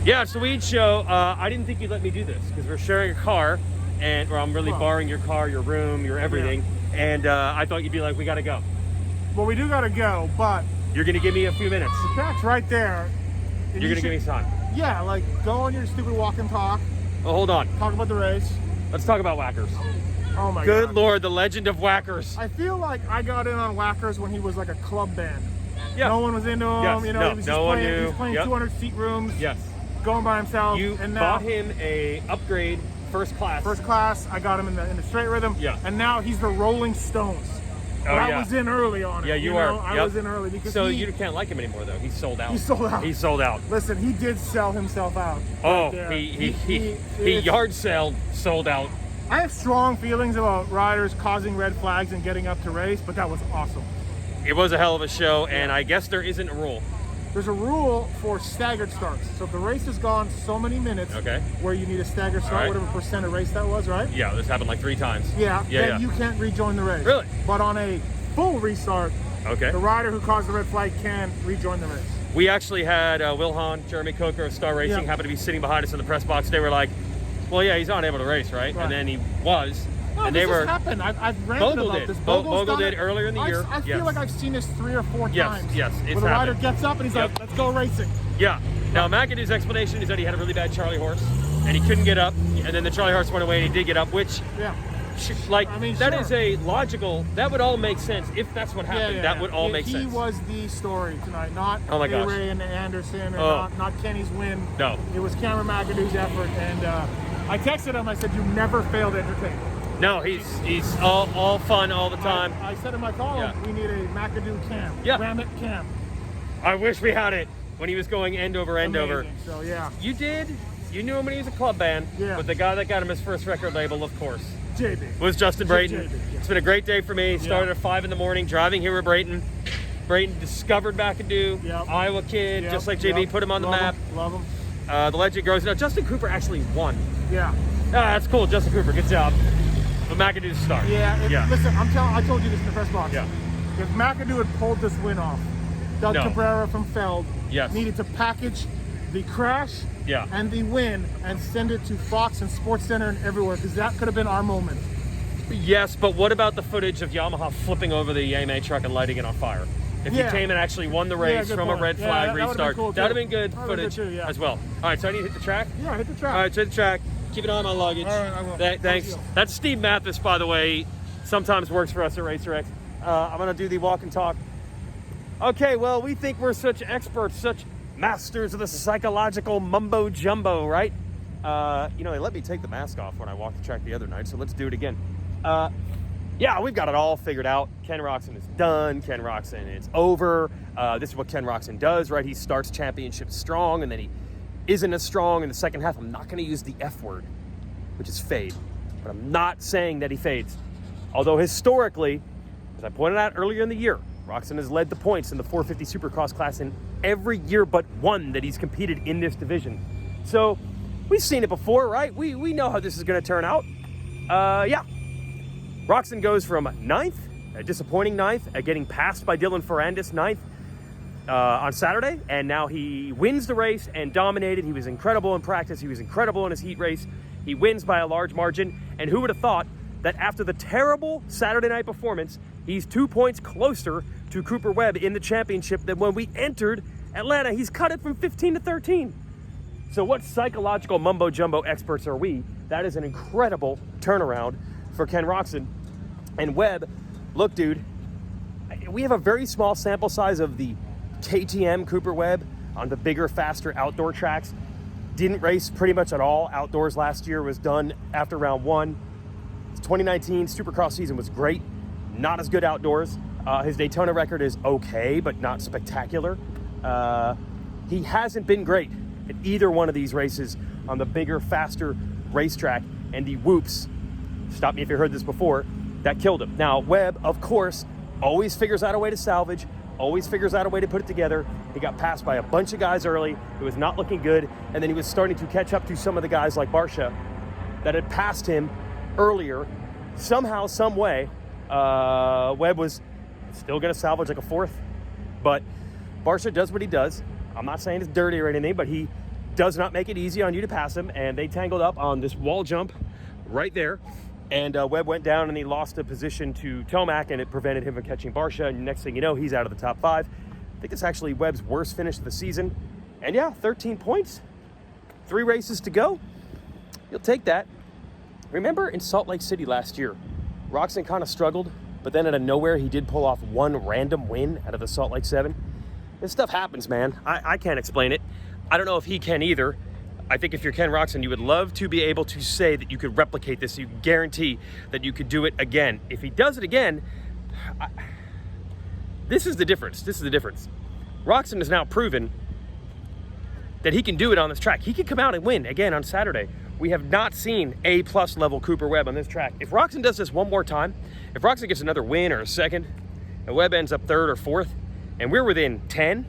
Yeah, it's the Weege show. I didn't think you'd let me do this because we're sharing a car, or I'm really borrowing your car, your room, your everything. Yeah. And I thought you'd be like, we got to go. Well, we do got to go, but... You're going to give me a few minutes. The track's right there. You're going to give me time. Yeah, like, go on your stupid walk and talk. Oh, hold on. Talk about the race. Let's talk about Wackers. Oh, my God. Good Lord, the legend of Wackers. I feel like I got in on Wackers when he was like a club band. Yeah. No one was into him. Yes. You know, No, he was no just one playing, knew. he was playing Yep. 200-seat rooms. Yes. Going by himself. You and now, bought him a upgrade first class. First class. I got him in the straight rhythm. Yeah. And now he's the Rolling Stones. Oh, but yeah. I was in early on it. Yeah, you are. I was in early because so you can't like him anymore, though. He's sold out. He's sold out. He's sold out. Listen, he did sell himself out. Oh, right he yard sold out. I have strong feelings about riders causing red flags and getting up to race, but that was awesome. It was a hell of a show, and I guess there isn't a rule. There's a rule for staggered starts. So if the race has gone so many minutes, where you need a staggered start, whatever percent of race that was, right? Yeah, this happened like 3 times. Yeah, then you can't rejoin the race. Really? But on a full restart, the rider who caused the red flag can rejoin the race. We actually had Will Hahn, Jeremy Coker of Star Racing, happened to be sitting behind us in the press box. They were like, well, yeah, he's not able to race, right? And then he was. No, and this they were. Happened. I've ranted about this. Bogle did earlier in the year. I feel like I've seen this 3 or 4 times. Yes, it's where the rider gets up and he's like, let's go racing. Yeah. Now, McAdoo's explanation is that he had a really bad Charlie horse, and he couldn't get up, and then the Charlie horse went away, and he did get up, which, that is a logical, that would all make sense if that's what happened. That would all make sense. He was the story tonight, not Ray and Anderson, or not Kenny's win. No. It was Cameron McAdoo's effort, and I texted him, I said, you never fail to entertain. No, he's all fun all the time. I said in my column, we need a McAdoo cam. Yeah. Ram it cam. I wish we had it when he was going end over end over. So, yeah. You did. You knew him when he was a club band. Yeah. But the guy that got him his first record label, of course, JB. was Justin Brayton. JB, yeah. It's been a great day for me. Started at 5 in the morning, driving here with Brayton. Brayton discovered McAdoo, Iowa kid, just like JB, put him on the map. Love him. The legend grows. Now, Justin Cooper actually won. Yeah. That's cool. Justin Cooper, good job. But McAdoo's star. Yeah. Listen, I told you this in the press box. Yeah. If McAdoo had pulled this win off, Doug Cabrera from Feld needed to package the crash and the win and send it to Fox and SportsCenter and everywhere, because that could have been our moment. Yes, but what about the footage of Yamaha flipping over the AMA truck and lighting it on fire? If he came and actually won the race from a red flag restart, that would have been good footage as well. All right, so I need to hit the track? Yeah, hit the track. All right, hit the track. Keep an eye on my luggage. All right, I will. Thanks. That's Steve Matthes, by the way. Sometimes works for us at Racer X. I'm going to do the walk and talk. Okay, well, we think we're such experts, such masters of the psychological mumbo jumbo, right? They let me take the mask off when I walked the track the other night, so let's do it again. Yeah, we've got it all figured out. Ken Roczen is done. Ken Roczen is over. This is what Ken Roczen does, right? He starts championships strong, and then he isn't as strong in the second half. I'm not going to use the F word, which is fade, but I'm not saying that he fades. Although historically, as I pointed out earlier in the year, Roczen has led the points in the 450 Supercross class in every year but one that he's competed in this division. So we've seen it before, right? We know how this is going to turn out. Roczen goes from 9th, a disappointing 9th, getting passed by Dylan Ferrandis 9th on Saturday, and now he wins the race and dominated. He was incredible in practice. He was incredible in his heat race. He wins by a large margin, and who would have thought that after the terrible Saturday night performance, he's 2 points closer to Cooper Webb in the championship than when we entered Atlanta. He's cut it from 15 to 13. So what psychological mumbo-jumbo experts are we? That is an incredible turnaround for Ken Roczen. And Webb, look, dude, we have a very small sample size of the KTM Cooper Webb on the bigger, faster outdoor tracks. Didn't race pretty much at all outdoors last year, was done after round 1. His 2019 Supercross season was great, not as good outdoors. His Daytona record is okay, but not spectacular. He hasn't been great at either one of these races on the bigger, faster racetrack, and the whoops, stop me if you heard this before, that killed him. Now, Webb, of course, always figures out a way to salvage, always figures out a way to put it together. He got passed by a bunch of guys early. It was not looking good, and then he was starting to catch up to some of the guys like Barsha that had passed him earlier. Somehow, some way, Webb was still going to salvage like a 4th, but Barsha does what he does. I'm not saying it's dirty or anything, but he does not make it easy on you to pass him, and they tangled up on this wall jump right there. And Webb went down and he lost a position to Tomac, and it prevented him from catching Barcia. And next thing you know, he's out of the top 5. I think it's actually Webb's worst finish of the season. And yeah, 13 points, 3 races to go. You'll take that. Remember in Salt Lake City last year, Roczen kind of struggled, but then out of nowhere, he did pull off one random win out of the Salt Lake 7. This stuff happens, man. I can't explain it. I don't know if he can either. I think if you're Ken Roczen, you would love to be able to say that you could replicate this. You guarantee that you could do it again. If he does it again, this is the difference. This is the difference. Roczen has now proven that he can do it on this track. He could come out and win again on Saturday. We have not seen A+ level Cooper Webb on this track. If Roczen does this one more time, if Roczen gets another win or a second, and Webb ends up 3rd or 4th, and we're within 10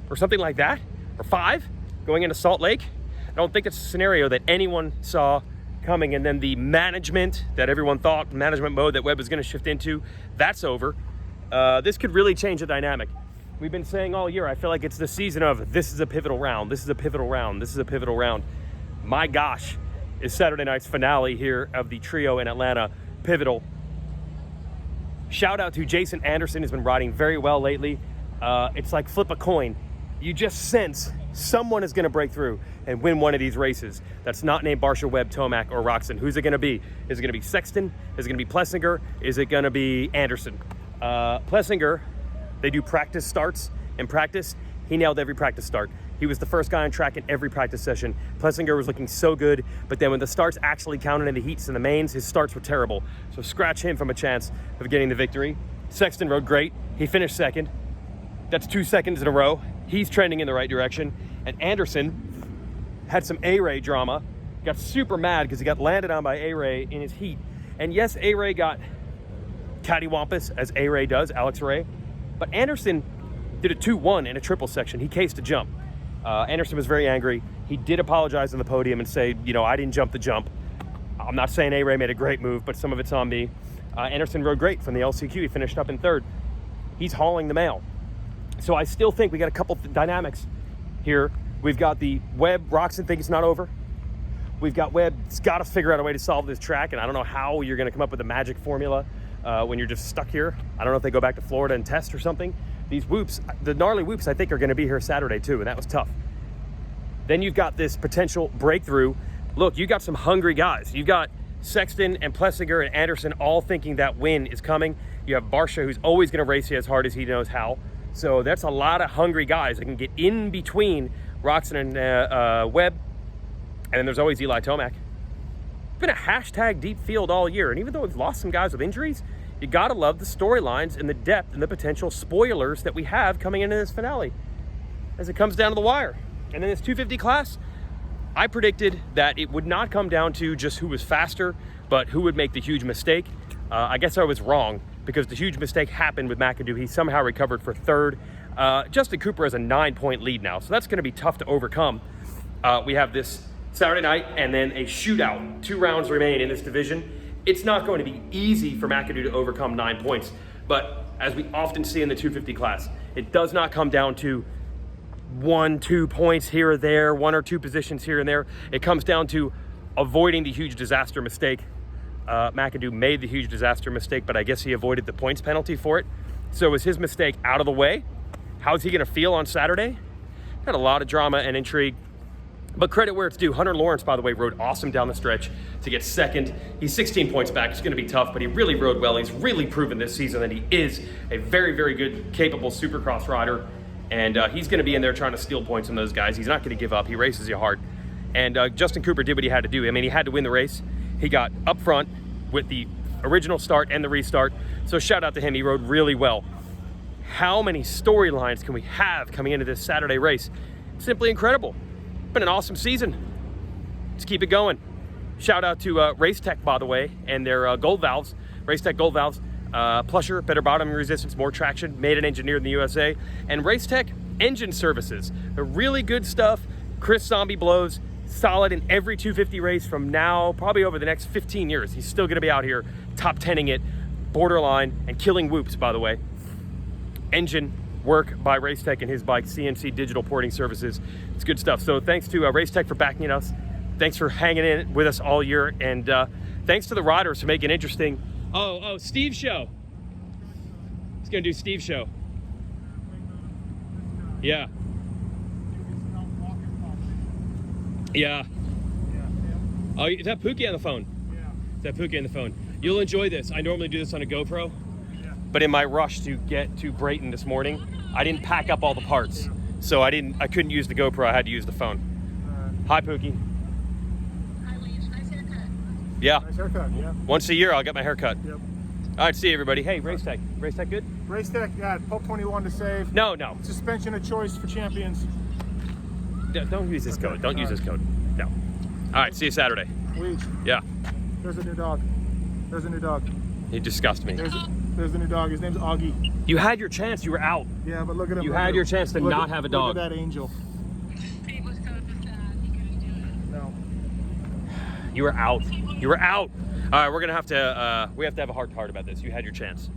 or something like that, or 5 going into Salt Lake, I don't think it's a scenario that anyone saw coming. And then the management that everyone thought, management mode that Webb was going to shift into, that's over. This could really change the dynamic. We've been saying all year, I feel like it's the season of this is a pivotal round, this is a pivotal round, this is a pivotal round. My gosh, is Saturday night's finale here of the trio in Atlanta pivotal. Shout out to Jason Anderson, who's been riding very well lately. It's like flip a coin. You just sense someone is going to break through and win one of these races that's not named Barcia, Webb, Tomac, or Roczen. Who's it going to be? Is it going to be Sexton? Is it going to be Plessinger? Is it going to be Anderson? Plessinger, they do practice starts. In practice, he nailed every practice start. He was the first guy on track in every practice session. Plessinger was looking so good, but then when the starts actually counted in the heats and the mains, his starts were terrible. So scratch him from a chance of getting the victory. Sexton rode great. He finished 2nd. That's 2 seconds in a row. He's trending in the right direction. And Anderson had some A-Ray drama. Got super mad because he got landed on by A-Ray in his heat. And yes, A-Ray got cattywampus, as A-Ray does, Alex Ray. But Anderson did a 2-1 in a triple section. He cased a jump. Anderson was very angry. He did apologize on the podium and say, you know, I didn't jump the jump. I'm not saying A-Ray made a great move, but some of it's on me. Anderson rode great from the LCQ. He finished up in 3rd. He's hauling the mail. So I still think we got a couple dynamics here. We've got the Webb Roczen thing, it's not over. We've got Webb's got to figure out a way to solve this track, and I don't know how you're going to come up with a magic formula when you're just stuck here. I don't know if they go back to Florida and test or something. These whoops, the gnarly whoops, I think are going to be here Saturday too, and that was tough. Then you've got this potential breakthrough. Look, you got some hungry guys. You've got Sexton and Plessinger and Anderson all thinking that win is coming. You have Barcia, who's always going to race you as hard as he knows how. So that's a lot of hungry guys that can get in between Roczen and Webb. And then there's always Eli Tomac. It's been a hashtag deep field all year. And even though we've lost some guys with injuries, you got to love the storylines and the depth and the potential spoilers that we have coming into this finale as it comes down to the wire. And then this 250 class, I predicted that it would not come down to just who was faster, but who would make the huge mistake. I guess I was wrong, because the huge mistake happened with McAdoo. He somehow recovered for 3rd. Justin Cooper has a 9-point lead now, so that's going to be tough to overcome. We have this Saturday night and then a shootout. 2 rounds remain in this division. It's not going to be easy for McAdoo to overcome 9 points, but as we often see in the 250 class, it does not come down to 1-2 points here or there, 1 or 2 positions here and there. It comes down to avoiding the huge disaster mistake. McAdoo made the huge disaster mistake, but I guess he avoided the points penalty for it. So is his mistake out of the way? How's he going to feel on Saturday? Got a lot of drama and intrigue, but credit where it's due. Hunter Lawrence, by the way, rode awesome down the stretch to get 2nd. He's 16 points back. It's going to be tough, but he really rode well. He's really proven this season that he is a very, very good, capable Supercross rider, and he's going to be in there trying to steal points from those guys. He's not going to give up. He races you hard. And Justin Cooper did what he had to do. I mean, he had to win the race. He got up front with the original start and the restart. So shout out to him. He rode really well. How many storylines can we have coming into this Saturday race? Simply incredible. Been an awesome season. Let's keep it going. Shout out to Racetech, by the way, and their gold valves. Racetech gold valves. Plusher, better bottom resistance, more traction, made and engineered in the USA. And Racetech engine services. They're really good stuff. Chris Zombie blows. Solid in every 250 race from now, probably over the next 15 years. He's still going to be out here top 10ing it, borderline, and killing whoops, by the way. Engine work by Racetech and his bike, CNC Digital Porting Services. It's good stuff. So thanks to Racetech for backing us. Thanks for hanging in with us all year. And thanks to the riders for making it interesting. Oh, Steve's show. He's going to do Steve's show. Yeah. Yeah. Oh, is that Pookie on the phone? Yeah. Is that Pookie on the phone? You'll enjoy this. I normally do this on a GoPro, but in my rush to get to Brayton this morning, I didn't pack up all the parts, so I couldn't use the GoPro. I had to use the phone. Hi, Pookie. Hi, Weege. Nice haircut. Yeah. Nice haircut. Yeah. Once a year, I'll get my hair cut. Yep. All right, see you, everybody. Hey, Racetech. Racetech good? Racetech, yeah, Pulp 21 to save. No. Suspension of choice for champions. Don't use this code. Don't use this code. No. All right, see you Saturday. Weege. Yeah. There's a new dog. There's a new dog. He disgusts me. There's a new dog. His name's Augie. You had your chance. You were out. Yeah, but look at him. You had your chance to not have a dog. Look at that angel. It was so sad. He couldn't do it. No. You were out. You were out. All right, we're gonna have to. We have to have a heart-to-heart about this. You had your chance.